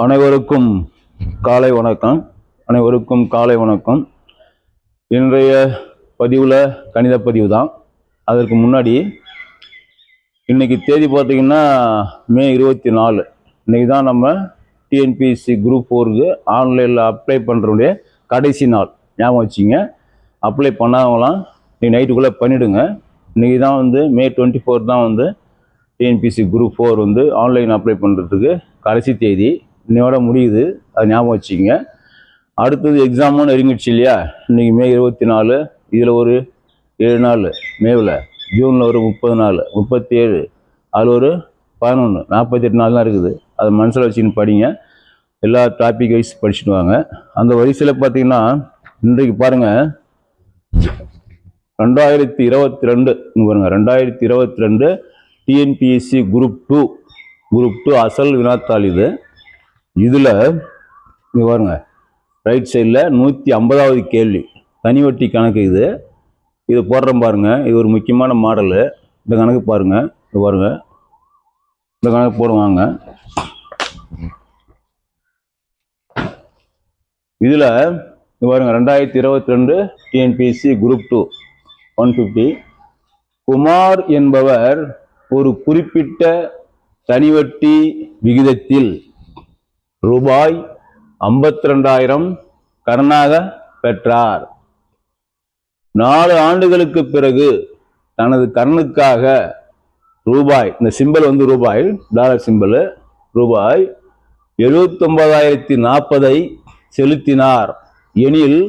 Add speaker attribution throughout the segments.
Speaker 1: அனைவருக்கும் காலை வணக்கம். இன்றைய பதிவில் கணித பதிவு தான். அதற்கு முன்னாடி இன்னைக்கு தேதி பார்த்தீங்கன்னா மே 24. இன்னைக்கு தான் நம்ம டிஎன்பிஎஸ்சி குரூப் 4க்கு ஆன்லைனில் அப்ளை பண்ணுறதுடைய கடைசி நாள். ஞாபகம் வச்சிங்க. அப்ளை பண்ணாதவங்களாம் இன்னைக்கு நைட்டுக்குள்ளே பண்ணிவிடுங்க. இன்றைக்கி தான் மே 24 தான் டிஎன்பிஎஸ்சி குரூப் 4 ஆன்லைன் அப்ளை பண்ணுறதுக்கு கடைசி தேதி. இன்னையோட முடியுது, அது ஞாபகம் வச்சுக்கோங்க. அடுத்தது எக்ஸாமும் நெருங்கிடுச்சு இல்லையா? இன்றைக்கி மே 24, இதில் ஒரு 7 நாள் மேவில், ஜூனில் ஒரு 30 நாள், 37, அதில் ஒரு 11, 48 நாள் தான் இருக்குது. அதை மனசில் வச்சுன்னு படிங்க. எல்லா டாபிக் வைஸ் படிச்சுட்டு வாங்க. அந்த வரிசையில் பார்த்தீங்கன்னா இன்றைக்கு பாருங்கள் 2022 பாருங்கள் 2022 டிஎன்பிஎஸ்சி குரூப் 2 அசல் வினாத்தாள் இது. இதில் இங்கே பாருங்க, ரைட் சைடில் 150வது கேள்வி தனி வட்டி கணக்கு. இது போடுறோம் பாருங்க. இது ஒரு முக்கியமான மாடலு. இந்த கணக்கு பாருங்க, இது பாருங்க, இந்த கணக்கு போடுவாங்க. இதில் பாருங்க 2022 டிஎன்பிஎஸ்சி குரூப் 2 150. குமார் என்பவர் ஒரு குறிப்பிட்ட தனிவட்டி விகிதத்தில் ரூபாய் 52,000 கடனாக பெற்றார். 4 ஆண்டுகளுக்கு பிறகு தனது கடனுக்காக ரூபாய், இந்த சிம்பல் ரூபாய், டாலர் சிம்பல், ரூபாய் 79,040 செலுத்தினார் எனில்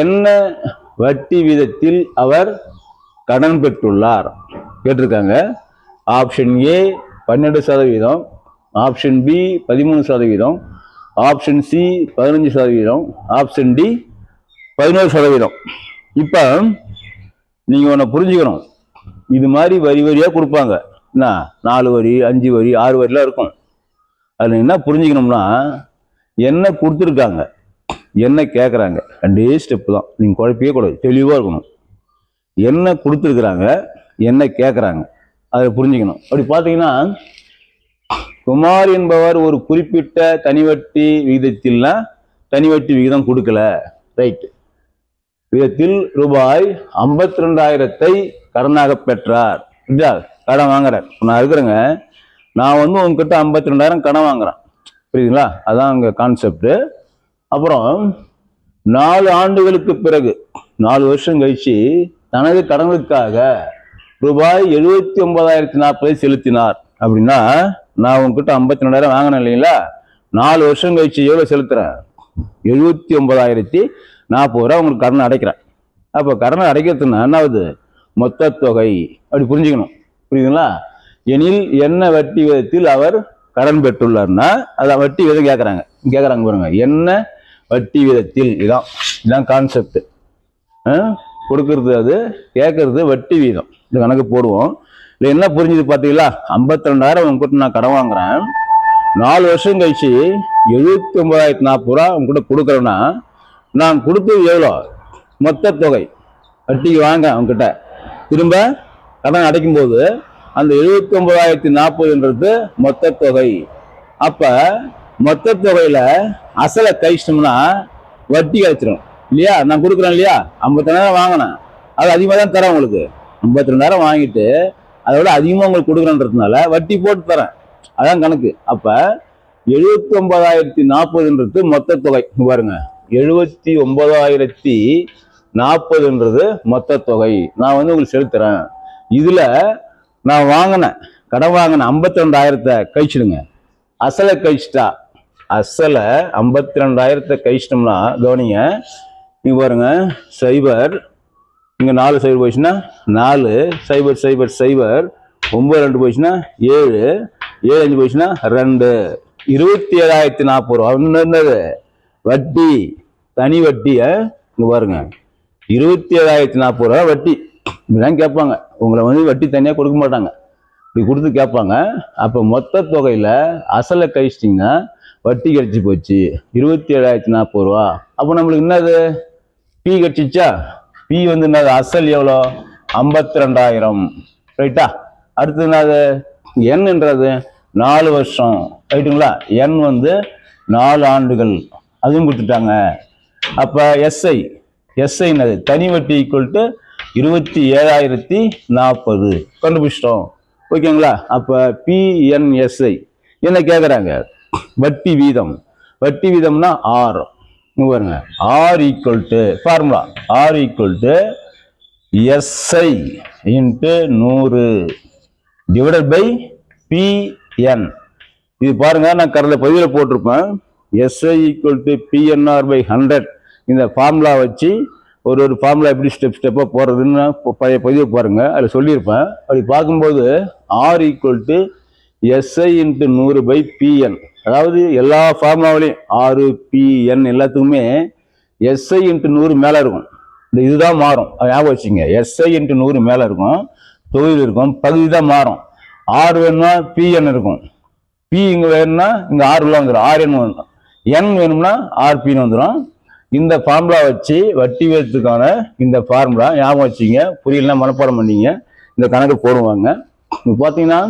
Speaker 1: என்ன வட்டி வீதத்தில் அவர் கடன் பெற்றுள்ளார் கேட்டிருக்காங்க. Option A 12%, option B 13%, option C 15%, option D 11%. இப்போ நீங்கள் ஒன்று புரிஞ்சுக்கணும். இது மாதிரி வரி வரியாக கொடுப்பாங்க. என்ன 4 வரி, 5 வரி, 6 வரிலாம் இருக்கும். அதில் என்ன புரிஞ்சுக்கணும்னா, என்ன கொடுத்துருக்காங்க, என்ன கேட்குறாங்க, 2 ஸ்டெப்பு தான். நீங்கள் குழப்பவே கூடாது, தெளிவாக இருக்கணும். என்ன கொடுத்துருக்குறாங்க, என்ன கேட்குறாங்க, அதை புரிஞ்சுக்கணும். அப்படி பார்த்தீங்கன்னா, குமார் என்பவர் ஒரு குறிப்பிட்ட தனிவட்டி விகிதத்தில்னா தனிவட்டி விகிதம் கொடுக்கல, ரைட், விதத்தில் ரூபாய் 52,000 கடனாக பெற்றார். கடன் வாங்குறார். நான் இருக்கிறேங்க, நான் உங்ககிட்ட 52,000 கடன் வாங்குறேன், புரியுதுங்களா? அதான் அங்கே கான்செப்ட். அப்புறம் 4 ஆண்டுகளுக்கு பிறகு, 4 வருஷம் கழிச்சு தனது கடனுக்காக ரூபாய் 79,040 செலுத்தினார். அப்படின்னா நான் உங்ககிட்ட 52,000 வாங்கினேன் இல்லைங்களா? 4 வருஷம் கழிச்சு எவ்வளோ செலுத்துறேன்? 79,040 உங்களுக்கு கடன் அடைக்கிறேன். அப்போ கடனை அடைக்கிறதுனா என்னாவது? மொத்த தொகை. அப்படி புரிஞ்சுக்கணும், புரியுதுங்களா? எனில் என்ன வட்டி விதத்தில் அவர் கடன் பெற்றுள்ளார்னா, அதான் வட்டி விதம் கேட்குறாங்க பாருங்க. என்ன வட்டி விதத்தில், இதான் கான்செப்ட். கொடுக்கறது அது, கேட்கறது வட்டி வீதம். இந்த கணக்கு போடுவோம். இல்லை என்ன புரிஞ்சுது பார்த்தீங்களா? 52,000 உங்ககிட்ட நான் கடன் வாங்குறேன். 4 வருஷம் கழிச்சு 79,040 உங்ககிட்ட கொடுக்குறேன்னா, நான் கொடுத்தது எவ்வளோ? மொத்த தொகை. வட்டிக்கு வாங்க அவங்ககிட்ட திரும்ப கடன் அடைக்கும் போது அந்த 79,040 மொத்த தொகை. அப்ப மொத்த தொகையில அசலை கழிச்சிட்டோம்னா வட்டி கிடைச்சிடும் இல்லையா? நான் கொடுக்குறேன் இல்லையா? 52,000 வாங்கினேன், அது அதிகமாக தான் தரேன் உங்களுக்கு. 52,000 வாங்கிட்டு அதோட அதிகமாக உங்களுக்கு கொடுக்குறேன்றதுனால வட்டி போட்டு தரேன், அதான் கணக்கு. அப்ப 79,040 மொத்த தொகை. பாருங்க, 79,040 மொத்த தொகை நான் உங்களுக்கு செலுத்துறேன். இதுல நான் கடன் வாங்கின 52,000 கழிச்சிடுங்க. அசலை கழிச்சிட்டா, அசலை 52,000 கழிச்சிட்டோம்னா கவனிங்க, இங்க பாருங்க, 0, இங்க 4 0 போயிடுச்சுன்னா 4, 0 0 0, 9 2 போயிடுச்சுன்னா 7, 7 5 போயிடுச்சுன்னா 2, 27,040 என்னது? வட்டி, தனி வட்டி. இங்க பாருங்க, 27,040 வட்டி. இப்படிதான் கேட்பாங்க. உங்களை வட்டி தனியா கொடுக்க மாட்டாங்க, இப்படி கொடுத்து கேட்பாங்க. அப்ப மொத்த தொகையில அசலை கழிச்சிட்டிங்கன்னா வட்டி கிடைச்சி போச்சு 27,040. அப்போ நம்மளுக்கு என்னது? பி கிடைச்சிச்சா? பி என்னது? அசல் எவ்வளோ? 52,000, ரைட்டா? அடுத்தது என்னது? என்னன்றது 4 வருஷம் ரைட்டுங்களா. என் வந்து 4 ஆண்டுகள் அதுவும் கொடுத்துட்டாங்க. அப்ப எஸ்ஐ என்னது தனி வட்டி ஈக்குவல் டு 27,040 கண்டுபிடிச்சிட்டோம். ஓகேங்களா. அப்ப பிஎன்எஸ்ஐ என்ன கேக்குறாங்க, வட்டி வீதம்னா ஆர் பாருங்க. R equal to formula R equal to SI into 100 divided by PN. இது பாருங்க, நான் கடந்த பதிவில் போட்டிருப்பேன். SI equal to PNR by 100. இந்த ஃபார்முலா வச்சு ஒரு ஃபார்முலா எப்படி ஸ்டெப்பாக போடுறதுன்னு பழைய பதிவு பாருங்க, அதில் சொல்லியிருப்பேன். அப்படி பார்க்கும்போது R equal to SI into 100 by PN. அதாவது எல்லா ஃபார்முலாவிலையும் ஆறு பிஎன் எல்லாத்துக்குமே எஸ்ஐ இன்ட்டு 100 மேலே இருக்கும். இதுதான் மாறும், ஞாபகம் வச்சுங்க. எஸ்ஐ இன்ட்டு 100 மேலே இருக்கும், தொகுதியில் இருக்கும், பகுதி தான் மாறும். ஆர் வேணும்னா பிஎன் இருக்கும், பி இங்கே வேணும்னா இங்கே ஆர் உள்ள வந்துடும், ஆர்என் வந்துடும். என் வேணும்னா ஆர்பின்னு வந்துடும். இந்த ஃபார்முலா வச்சு வட்டி வீதத்துக்கான இந்த ஃபார்முலா ஞாபகம் வச்சுங்க. புரியலன்னா மனப்பாடம் பண்ணிங்க, இந்த கணக்கு போடுவாங்க. இப்போ பார்த்தீங்கன்னா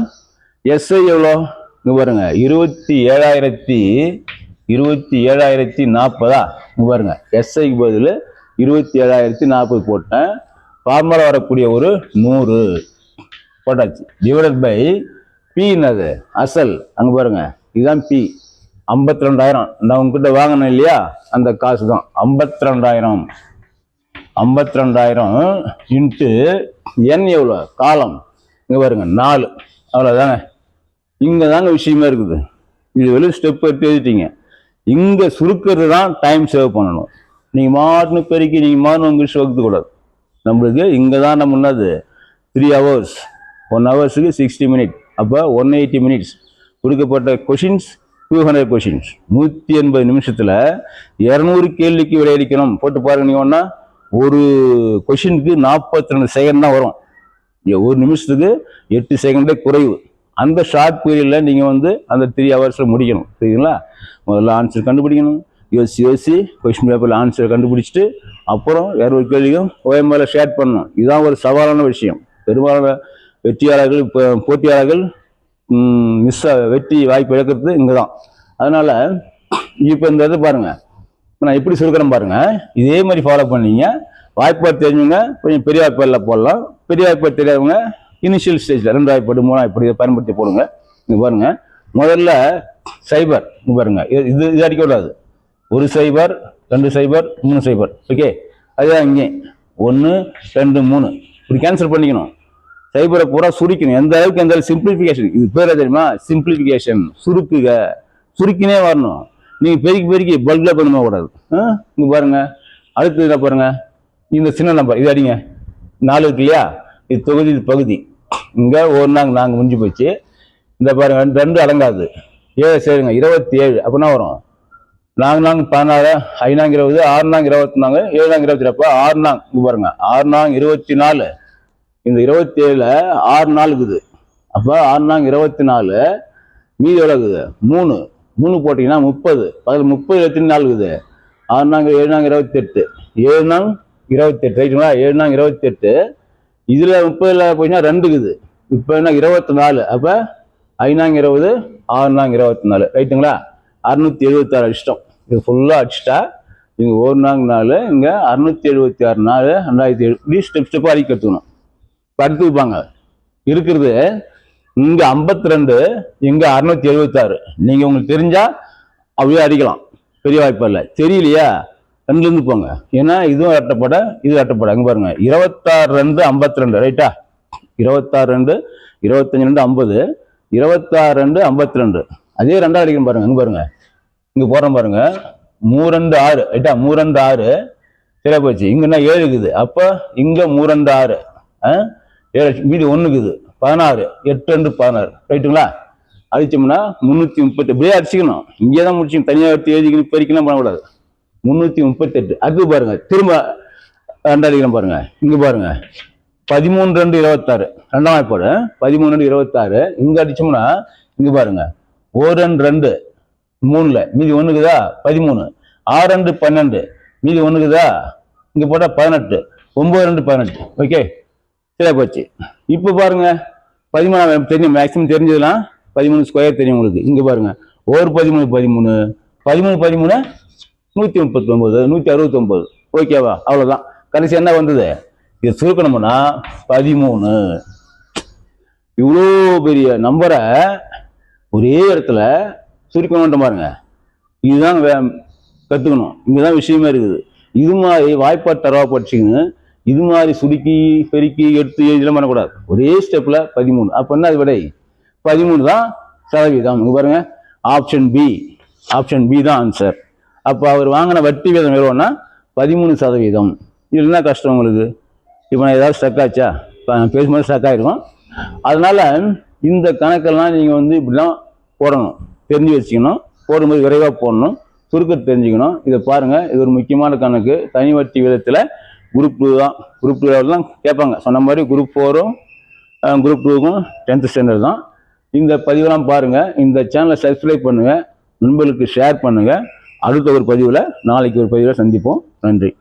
Speaker 1: எஸ்ஐ எவ்வளோ இங்கே பாருங்க, 27,040. இங்கே பாருங்க, எஸ்ஐக்கு பதில் 27,040 போட்டேன். ஃபார்முலா வரக்கூடிய ஒரு 100 போட்டாச்சு. டிவைடட் பை பி என்னது அசல், அங்கே பாருங்க இதுதான் பி 52,000. நான் உங்ககிட்ட வாங்கினேன் இல்லையா, அந்த காசு தான் 52,000 இன்ட்டு என் எவ்வளோ காலம் இங்கே பாருங்க 4. அவ்வளோதாங்க. இங்கே தாங்க விஷயமே இருக்குது. இது வெளியே ஸ்டெப் எடுத்து எழுதிட்டீங்க. இங்கே சுருக்கிறது தான் டைம் சேவ் பண்ணணும். நீங்கள் மாட்டுன்னு பெருக்கி நீங்கள் மாட்டு உங்களுக்கு வகுத்து கூடாது. நம்மளுக்கு இங்கே தான் நம்ம என்னது 3 hours, 1 hourக்கு 60 minutes, அப்போ 180 minutes. கொடுக்கப்பட்ட கொஷின்ஸ் 200 கொஷின்ஸ், 180 நிமிஷத்தில் 200 கேள்விக்கு விடையளிக்கணும். போட்டு பாருங்க. நீங்கள் ஒன்றா ஒரு கொஷினுக்கு 42 செகண்ட் தான் வரும். ஒரு நிமிஷத்துக்கு 8 செகண்டே குறைவு. அந்த ஷார்ட் பீரியடில் நீங்கள் வந்து அந்த 3 hours முடிக்கணும். சரிங்களா. முதல்ல ஆன்சர் கண்டுபிடிக்கணும், யோசி கொஷின் பேப்பரில் ஆன்சரை கண்டுபிடிச்சிட்டு அப்புறம் 200 கேள்வியும் OMR ஷேர் பண்ணணும். இதுதான் ஒரு சவாலான விஷயம். பெரும்பாலான வெற்றியாளர்கள் போட்டியாளர்கள் வெற்றி வாய்ப்பு இழக்கிறது இங்கே தான். அதனால இப்போ இந்த இது பாருங்க, நான் எப்படி சுருக்கிறேன் பாருங்க. இதே மாதிரி ஃபாலோ பண்ணீங்க. வாய்ப்பாடு தெரிஞ்சவங்க கொஞ்சம் பெரிய வாய்ப்பாடில் போடலாம், பெரிய வாய்ப்பாடு தெரியாதவங்க இனிஷியல் ஸ்டேஜில் 2 வாய்ப்பாடு 3 வாய்ப்பாடு இதை பயன்படுத்தி போடுங்க. இங்கே பாருங்க, முதல்ல சைபர் இங்கே பாருங்க, இது அடிக்க கூடாது. 1 0, 2 0, 3 0. ஓகே, அதுதான் இங்கே 1 2 3 இப்படி கேன்சல் பண்ணிக்கணும். சைபரை பூரா சுருக்கணும். எந்த அளவுக்கு எந்த சிம்பிளிஃபிகேஷன், இது பேர் தெரியுமா, சிம்பிளிஃபிகேஷன். சுருக்கினே வரணும். நீங்க பெருக்கி பல்க்ல பண்ண கூடாது. இங்க பாருங்க, அடுத்து என்ன பாருங்க, இந்த சின்ன நம்பர் இது அடிங்க. 4 இருக்கு இல்லையா, இது தொகுதி, இது பகுதி. இங்க 1 நாங்க முடிஞ்சு போச்சு. இந்த பாருங்க 2 அடங்காது, 7 சேருங்க 27. அப்படின்னா வரும் 4 16, 5 20, 6 24, 7 27. அப்ப 6 இங்க பாருங்க 6 24. இந்த 27ல 6 4 இருக்குது. அப்ப 6 24, மீதி எவ்வளவு இருக்குது 3 போட்டீங்கன்னா 30. அதில் 30 24 இருக்குது. 6 7 28, 7 28 ரைட்டுங்களா. 7 28. இதுல 30ல போயின்னா 2 இருக்குது. இப்போ என்ன 24. அப்ப 5 20, 6 24 ரைட்டுங்களா. 676 அடிச்சிட்டோம். இது ஃபுல்லா அடிச்சுட்டா இங்க 1 4, இங்க 676 4 2007 இப்படி ஸ்டெப்பா அடிக்க கற்றுக்கணும். அடுத்து வைப்பாங்க இருக்கிறது இங்க 52, இங்க 676. நீங்க உங்களுக்கு தெரிஞ்சா அப்படியே அடிக்கலாம், பெரிய வாய்ப்பு இல்லை. தெரியலையா 2ல இருந்து போங்க. ஏன்னா இதுவும் அட்டப்பட, இது அட்டப்பட. அங்க பாருங்க 26 2 52 ரைட்டா. 26 2 25 2 50, 26 2 52. அதே 2 அடிக்கணும் பாருங்க. அங்க பாருங்க, இங்க போறோம் பாருங்க 3 2 6 ரைட்டா. 3 2 6 சரியா போச்சு. இங்க என்ன 7 இருக்குது. அப்ப இங்க 3 2 6, 7 மீதி 1 இருக்குது 16, 8 2 16 ரைட்டுங்களா. அடிச்சோம்னா 330. இப்படியே அடிச்சுக்கணும். இங்கேதான் முடிச்சு, தனியா எடுத்து எழுதிக்கணும், பெருக்கணும் பண்ணக்கூடாது. 338. அடுத்து பாருங்க, திரும்ப 2 அடிக்கணும் பாருங்க. இங்க பாருங்க 13 2 26 2ஆம் வாய்ப்பாடு. 13 2 26. இங்க அடிச்சோம்னா இங்க பாருங்க 1 2 2 3ல மீதி 1 இருக்குதா 13. 6 2 12 மீதி 1 இருக்குதா. இங்க போட்டா 18. 9 2 18. ஓகே சரியா போச்சு. இப்ப பாருங்க 13 தெரியும், மேக்சிமம் தெரிஞ்சதுலாம் 13 ஸ்கொயர் தெரியும் உங்களுக்கு. இங்கே பாருங்க, ஒரு 13 13 13 13 139 169. ஓகேவா? அவ்வளோதான். கடைசி என்ன வந்தது? இது சுருக்கணும்னா 13. இவ்வளோ பெரிய நம்பரை ஒரே இடத்துல சுருக்கணுன்ற பாருங்க. இதுதான் கற்றுக்கணும். இங்கதான் விஷயமே இருக்குது. இது மாதிரி வாய்ப்பாடு தரவா படிச்சுக்கணும். இது மாதிரி சுருக்கி பெருக்கி எடுத்து இதெல்லாம் பண்ணக்கூடாது. ஒரே ஸ்டெப்ல 13. அப்ப என்ன அது விடை? 13 தான் சதவீதம். இங்க பாருங்க, ஆப்ஷன் பி தான் ஆன்சர். அப்ப அவர் வாங்கின வட்டி வீதம் எவ்வளோன்னா 13%. இது என்ன கஷ்டம் உங்களுக்கு? இப்போ நான் ஏதாவது ஸ்டக் ஆச்சா? பேசும்போது ஸ்டக் ஆகிருக்கும். அதனால இந்த கணக்கெல்லாம் நீங்கள் வந்து இப்படிலாம் போடணும், தெரிஞ்சு வச்சுக்கணும். போடும்போது விரைவாக போடணும், சுருக்கத்தை தெரிஞ்சுக்கணும். இதை பாருங்க, இது ஒரு முக்கியமான கணக்கு. தனி வட்டி விதத்தில் குரூப் 2 தான். குரூப் 2 கேட்பாங்க. சொன்ன மாதிரி குரூப் 4ம் குரூப் 2க்கும் 10th ஸ்டாண்டர்ட் தான். இந்த பதிவெல்லாம் பாருங்க. இந்த சேனலை சப்ஸ்கிரைப் பண்ணுங்க, நண்பர்களுக்கு ஷேர் பண்ணுங்க. அடுத்த ஒரு பதிவில், நாளைக்கு ஒரு பதிவில் சந்திப்போம். நன்றி.